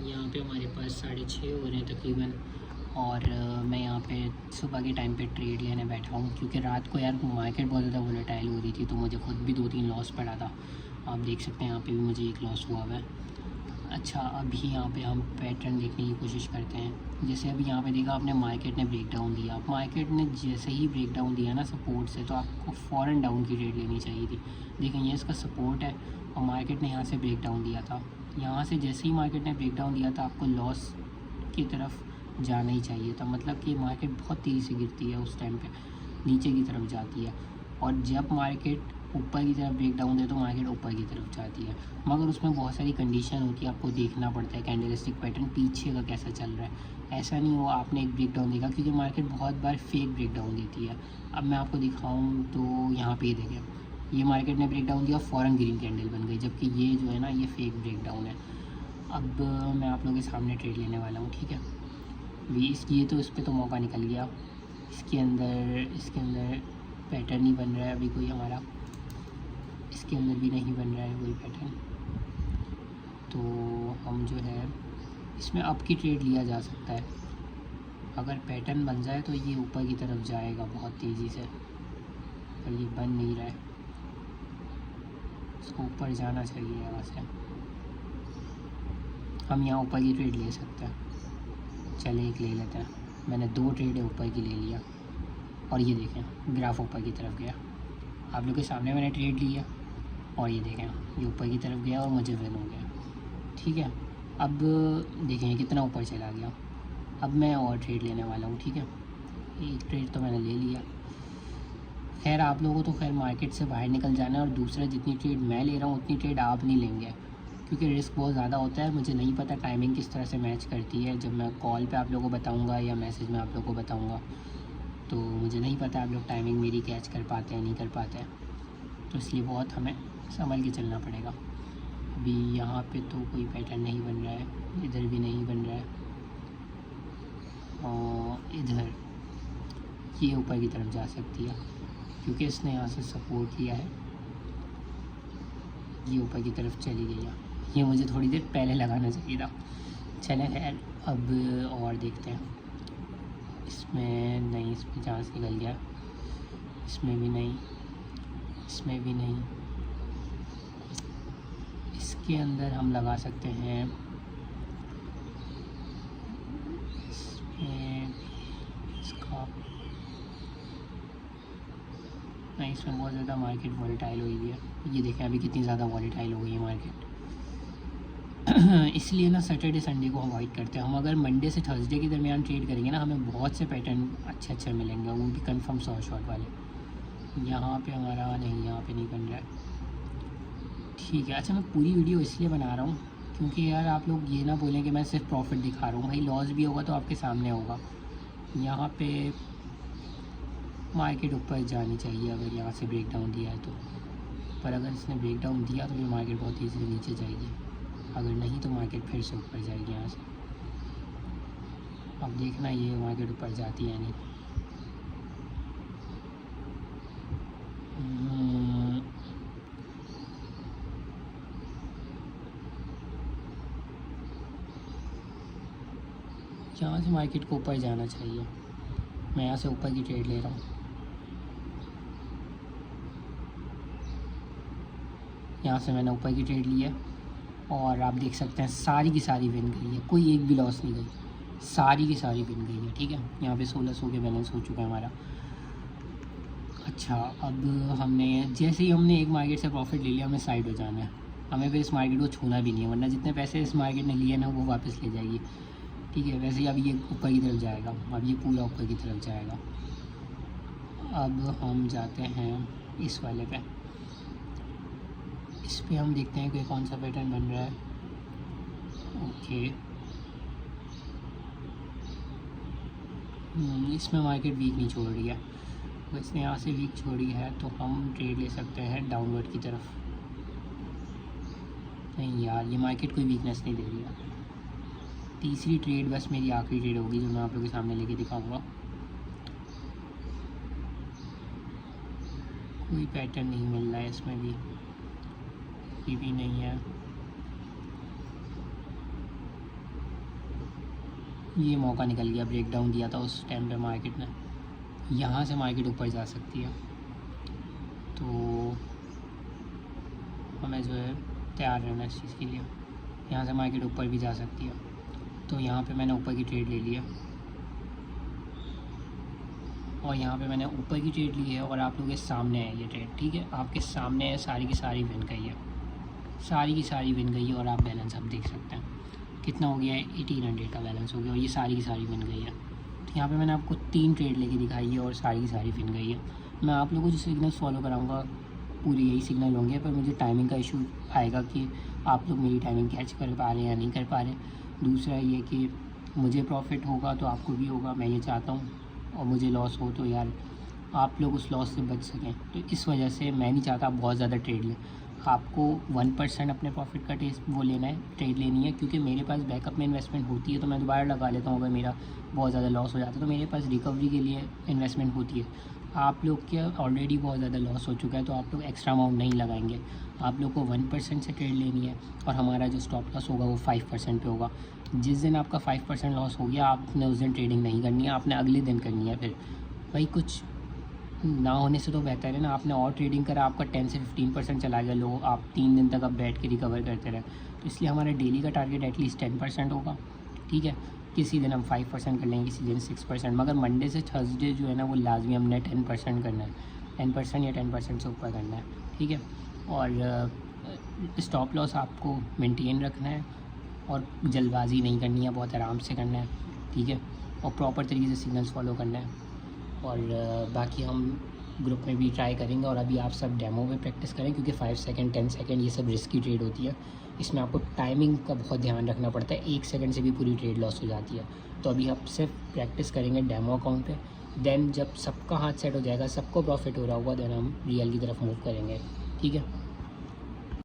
यहाँ पे हमारे पास 6:30 हो रहे हैं तकरीबन। और मैं यहाँ पे सुबह के टाइम पे ट्रेड लेने बैठा हूँ, क्योंकि रात को यार मार्केट बहुत ज़्यादा वोलेटाइल हो रही थी, तो मुझे खुद भी 2-3 लॉस पड़ा था। आप देख सकते हैं यहाँ पे भी मुझे एक लॉस हुआ हुआ है। अच्छा, अभी यहाँ पे हम पैटर्न देखने की कोशिश करते हैं। जैसे अभी यहाँ पे देखा आपने, मार्केट ने ब्रेक डाउन दिया। मार्केट ने जैसे ही ब्रेक डाउन दिया ना सपोर्ट से, तो आपको फ़ौरन डाउन की ट्रेड लेनी चाहिए थी। देखें, ये इसका सपोर्ट है और मार्केट ने यहाँ से ब्रेक डाउन दिया था। यहाँ से जैसे ही मार्केट ने ब्रेक डाउन दिया था, आपको लॉस की तरफ जाना ही चाहिए था। मतलब कि मार्केट बहुत तेज़ी से गिरती है उस टाइम पे, नीचे की तरफ जाती है। और जब मार्केट ऊपर की तरफ ब्रेक डाउन दे तो मार्केट ऊपर की तरफ जाती है, मगर उसमें बहुत सारी कंडीशन होती है। आपको देखना पड़ता है कैंडलस्टिक पैटर्न पीछे का कैसा चल रहा है। ऐसा नहीं हो आपने एक ब्रेक डाउन देखा, क्योंकि मार्केट बहुत बार फेक ब्रेक डाउन देती है। अब मैं आपको दिखाऊँ तो यहाँ पे देखें, ये मार्केट ने ब्रेक डाउन दिया, फ़ौरन ग्रीन कैंडल बन गई, जबकि ये जो है ना, ये फेक ब्रेक डाउन है। अब मैं आप लोगों के सामने ट्रेड लेने वाला हूँ, ठीक है। भी ये तो इस पर तो मौका निकल गया। इसके अंदर पैटर्न ही बन रहा है अभी कोई हमारा, इसके अंदर भी नहीं बन रहा है कोई पैटर्न। तो हम जो है इसमें अप की ट्रेड लिया जा सकता है। अगर पैटर्न बन जाए तो ये ऊपर की तरफ जाएगा बहुत तेज़ी से, पर ये बन नहीं रहा है। इसको ऊपर जाना चाहिए यहाँ से। हम यहाँ ऊपर की ट्रेड ले सकते हैं। चले एक ले लेते हैं। मैंने 2 ट्रेड ऊपर की ले लिया और ये देखें ग्राफ ऊपर की तरफ गया। आप लोग के सामने मैंने ट्रेड लिया और ये देखें ये ऊपर की तरफ गया और मुझे विन हो गया, ठीक है। अब देखें कितना ऊपर चला गया। अब मैं और ट्रेड लेने वाला हूँ, ठीक है। एक ट्रेड तो मैंने ले लिया। खैर आप लोगों को तो खैर मार्केट से बाहर निकल जाना है, और दूसरा जितनी ट्रेड मैं ले रहा हूँ उतनी ट्रेड आप नहीं लेंगे, क्योंकि रिस्क बहुत ज़्यादा होता है। मुझे नहीं पता टाइमिंग किस तरह से मैच करती है। जब मैं कॉल पे आप लोगों को बताऊँगा या मैसेज में आप लोगों को बताऊँगा, तो मुझे नहीं पता आप लोग टाइमिंग मेरी कैच कर पाते हैं नहीं कर पाते हैं, तो इसलिए बहुत हमें संभल के चलना पड़ेगा। अभी यहाँ पे तो कोई पैटर्न नहीं बन रहा है, इधर भी नहीं बन रहा है, और इधर ये ऊपर की तरफ जा सकती है, क्योंकि इसने यहाँ से सपोर्ट लिया है। ये ऊपर की तरफ चली गई है। ये मुझे थोड़ी देर पहले लगाना चाहिए था। चलें खैर, अब और देखते हैं। इसमें नहीं, इसमें चांस निकल गया। इसमें भी नहीं, इसमें भी नहीं। इसके अंदर हम लगा सकते हैं, इसमें इसका नहीं, इसमें बहुत ज़्यादा मार्केट वॉलेटाइल हुई हुई है। ये देखें अभी कितनी ज़्यादा वॉलेटाइल हो गई है मार्केट। इसलिए ना सैटरडे संडे को अवॉइड करते हैं हम। अगर मंडे से थर्सडे के दरमियान ट्रेड करेंगे ना, हमें बहुत से पैटर्न अच्छे मिलेंगे, वो भी कंफर्म 100 शॉट वाले। यहाँ पे हमारा नहीं, यहाँ पे नहीं बन रहा है, ठीक है। अच्छा, मैं पूरी वीडियो इसलिए बना रहा हूँ क्योंकि यार आप लोग ये ना बोलें कि मैं सिर्फ प्रॉफिट दिखा रहा हूँ। भाई लॉस भी होगा तो आपके सामने होगा। यहाँ पे मार्केट ऊपर जानी चाहिए अगर यहाँ से ब्रेक डाउन दिया है तो, पर अगर इसने ब्रेक डाउन दिया तो फिर मार्केट बहुत तेज़ी से नीचे जाएगी। अगर नहीं तो मार्केट फिर से ऊपर जाएगी यहाँ से। अब देखना ये मार्केट ऊपर जाती है नहीं। यहाँ से मार्केट को ऊपर जाना चाहिए। मैं यहाँ से ऊपर की ट्रेड ले रहा हूँ। यहाँ से मैंने ऊपर की ट्रेड ली है और आप देख सकते हैं सारी की सारी विन गई है, कोई एक भी लॉस नहीं गई, सारी की सारी विन गई है, ठीक है। यहाँ पे 1600 के बैलेंस हो चुका है हमारा। अच्छा, अब हमने जैसे ही हमने एक मार्केट से प्रॉफिट ले लिया, हमें साइड हो जाना है। हमें फिर इस मार्केट को छूना भी नहीं है, वरना जितने पैसे इस मार्केट ने लिए ना वो वापस ले जाएगी, ठीक है। वैसे ही अब ये ऊपर की तरफ जाएगा, अब ये पूरा ऊपर की तरफ जाएगा। अब हम जाते हैं इस वाले पे, इस पे हम देखते हैं कि कौन सा पैटर्न बन रहा है। ओके, इसमें मार्केट वीक नहीं छोड़ रही है, तो इसने यहाँ से वीक छोड़ी है, तो हम ट्रेड ले सकते हैं डाउनवर्ड की तरफ। नहीं यार, ये मार्केट कोई वीकनेस नहीं दे रही है। तीसरी ट्रेड बस मेरी आखिरी ट्रेड होगी जो मैं आप लोगों के सामने लेके दिखाऊंगा। कोई पैटर्न नहीं मिल रहा है इसमें भी, ये भी नहीं है। ये मौका निकल गया, ब्रेक डाउन दिया था उस टाइम पे मार्केट ने। यहाँ से मार्केट ऊपर जा सकती है, तो हमें जो है तैयार रहना इस चीज़ के लिए। यहाँ से मार्केट ऊपर भी जा सकती है, तो यहाँ पे मैंने ऊपर की ट्रेड ले लिया, और यहाँ पे मैंने ऊपर की ट्रेड ली है, और आप लोगों के सामने है ये ट्रेड, ठीक है, आपके सामने है, सारी की सारी विन गई है, सारी की सारी विन गई है। और आप बैलेंस अब देख सकते हैं कितना हो गया है, 1800 का बैलेंस हो गया, और ये सारी की सारी विन गई है। तो यहाँ पे मैंने आपको 3 ट्रेड लेके दिखाई है और सारी की सारी विन गई है। मैं आप लोगों को जो सिग्नल फॉलो कराऊंगा पूरी यही सिग्नल होंगे, पर मुझे टाइमिंग का इशू आएगा कि आप लोग मेरी टाइमिंग कैच कर पा रहे हैं या नहीं कर पा रहे। दूसरा ये कि मुझे प्रॉफिट होगा तो आपको भी होगा, मैं ये चाहता हूँ, और मुझे लॉस हो तो यार आप लोग उस लॉस से बच सकें। तो इस वजह से मैं नहीं चाहता आप बहुत ज़्यादा ट्रेड लें। आपको 1% अपने प्रॉफिट का टेस्ट वो लेना है, ट्रेड लेनी है, क्योंकि मेरे पास बैकअप में इन्वेस्टमेंट होती है, तो मैं दोबारा लगा लेता हूँ। अगर मेरा बहुत ज़्यादा लॉस हो जाता है तो मेरे पास रिकवरी के लिए इन्वेस्टमेंट होती है। आप लोग के ऑलरेडी बहुत ज़्यादा लॉस हो चुका है, तो आप लोग एक्स्ट्रा अमाउंट नहीं लगाएंगे। आप लोग को 1% से ट्रेड लेनी है, और हमारा जो स्टॉप लॉस होगा वो 5% पे होगा। जिस दिन आपका 5% लॉस हो गया, आपने उस दिन ट्रेडिंग नहीं करनी है, आपने अगले दिन करनी है। फिर भाई कुछ ना होने से तो बेहतर है ना, आपने और ट्रेडिंग करा, आपका 10 से 15% चला गया, लो आप 3 दिन तक आप बैठ के रिकवर करते रहे। तो इसलिए हमारा डेली का टारगेट एटलीस्ट 10% होगा, ठीक है। किसी दिन हम 5% कर लेंगे, किसी दिन 6%, मगर मंडे से थर्सडे जो है ना वो लाजमी हमने 10% करना है, 10% या 10% से ऊपर करना है, ठीक है। और स्टॉप लॉस आपको मेंटेन रखना है, और जल्दबाजी नहीं करनी है, बहुत आराम से करना है, ठीक है, और प्रॉपर तरीके से सिग्नल्स फॉलो करना है। और बाकी हम ग्रुप में भी ट्राई करेंगे, और अभी आप सब डेमो में प्रैक्टिस करें, क्योंकि 5 सेकंड 10 सेकंड ये सब रिस्की ट्रेड होती है। इसमें आपको टाइमिंग का बहुत ध्यान रखना पड़ता है, 1 सेकंड से भी पूरी ट्रेड लॉस हो जाती है। तो अभी आप सिर्फ प्रैक्टिस करेंगे डेमो अकाउंट पे, देन जब सबका हाथ सेट हो जाएगा, सबको प्रॉफिट हो रहा होगा, देन हम रियल की तरफ मूव करेंगे, ठीक है।